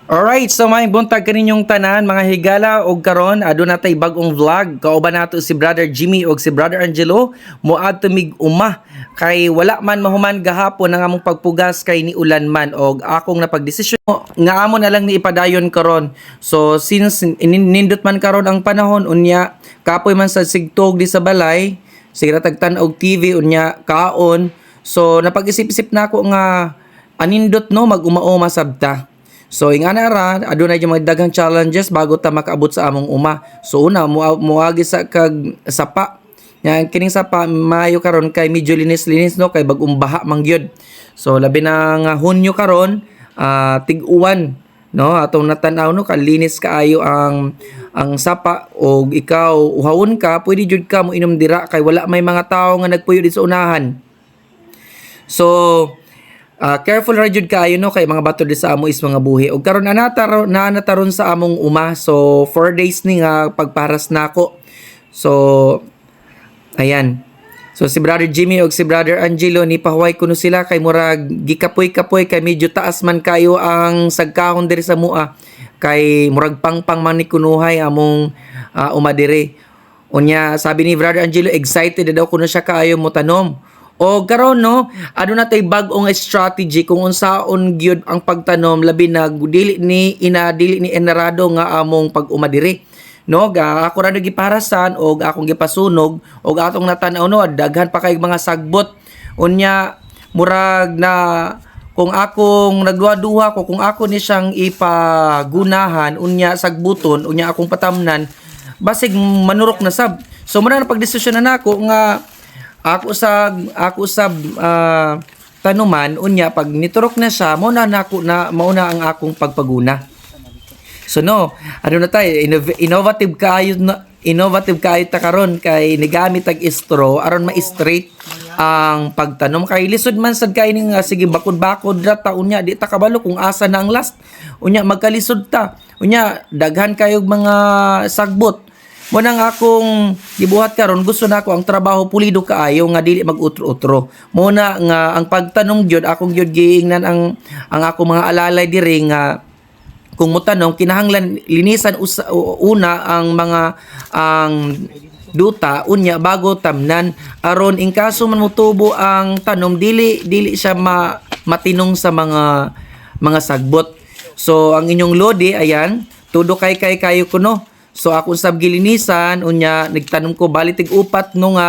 Alright, so may buntag kaninyong tanan mga higala og karon aduna natay bag-ong vlog. Kauban nato si Brother Jimmy og si Brother Angelo moadto mig uma kay wala man mahuman gahapon ang among pagpugas kay ni ulan man og akong napagdesisyon nga amo na lang ni ipadayon karon. So since nindot man karon ang panahon unya kapoy man sa sigtog di sa balay, sige tagtan og TV unya kaon. So napag-isip-isip na ako nga anindot no mag-uma-uma sabta. So ingana ra adunay yung mga daghang challenges bago ta makaabot sa among uma. So una muagi sa kag sapa. Nya kining sapa maayo karon kay medyo linis-linis no kay bag-ong baha man gyud. So labi na nga Hunyo karon tig-uwan no atong natan-aw no kalinis kaayo ang sapa og ikaw uhawon ka pwede jud ka mo inom dira kay wala may mga tawo nga nagpuyo di sa unahan. So careful ra jud kaayo no kay mga bato di sa amo is mga buhi. Og karon nataron sa among uma. So 4 days ni nga pagparas nako. So ayan. So si Brother Jimmy og si Brother Angelo ni pahuway kuno sila kay murag gikapoy-kapoy kay medyo taas man kayo ang sagkahon diri sa mua. Kay murag pangpang man ni kunuhay among uma diri. Unya sabi ni Brother Angelo excited daw kuno siya kaayo mo tanom. O karon no, aduna tay bag-ong strategy kung unsaon gyud ang pagtanom labi na dili ni enarado nga among pag-umadiri. No, ako ra giparasan og akong gipasunog og atong natan-aw no daghan pa kay mga sagbot. Unya murag na kung akong nagduha-duha ko kung ako ni siyang ipagunahan unya sagbuton unya akong patamnan basig manurok na sab. So muna na pagdesisyon na nako nga ako sa tanuman unya pag niturok na siya mauna ang akong pagpaguna. So no, ano na tayo innovative kayo ta karon kay nigamit tag straw aron ma-straight ang pagtanom kay lisod man sad kay ning sige bakod-bakod ra ta unya di ta kabalo kung asa na ang last unya magkalisod ta unya daghan kayog mga sagbot. Mo nang akong gibuhat karon gusto nako ang trabaho pulido kaayo nga dili mag-utro-utro. Mo na nga ang pagtanong gyud akong gyud giingnan ang ako mga alalay diri nga kung motanong kinahanglan linisan una ang mga ang duta unya bago tamnan aron in kaso man motubo ang tanom dili siya matinong sa mga sagbot. So ang inyong lodi ayan tudo kay kayo kuno. So akong sab gilinisan unya nagtanom ko bali tig upat nung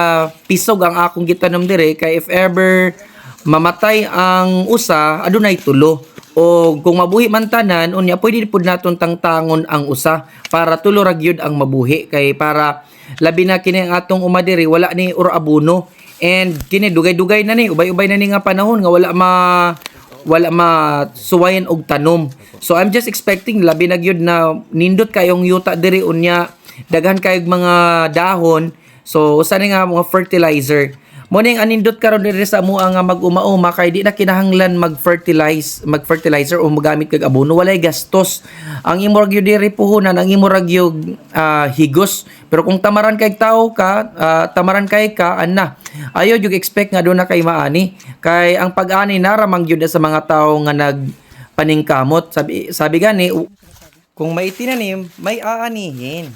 pisog ang akong gitanom dire kay if ever mamatay ang usa adunay tulo o kung mabuhi man tanan unya pwede pud naton tangtangon ang usa para tulo ra gyud ang mabuhi kay para labi na kini ang atong uma dire wala ni ur abono and kini dugay-dugay na ni ubay-ubay na ni nga panahon nga wala masuwayan og tanom. So I'm just expecting labi na gyud na nindot kayong yuta diri unya daghan kayog mga dahon. So usa ni nga mga fertilizer. Mo ning anindot karon diri sa amo nga mag-uma-uma kay di na kinahanglan magfertilizer o magamit kag abono walay gastos. Ang imo ra gyud diri puhunan ang imo ra gyud higos. Pero kung tamaran kay ka ana ayo jud expect nga do na kay maani kay ang pag-ani naramang gyud sa mga tawo nga nagpaningkamot sabi gani kung may tinanim may aanihin.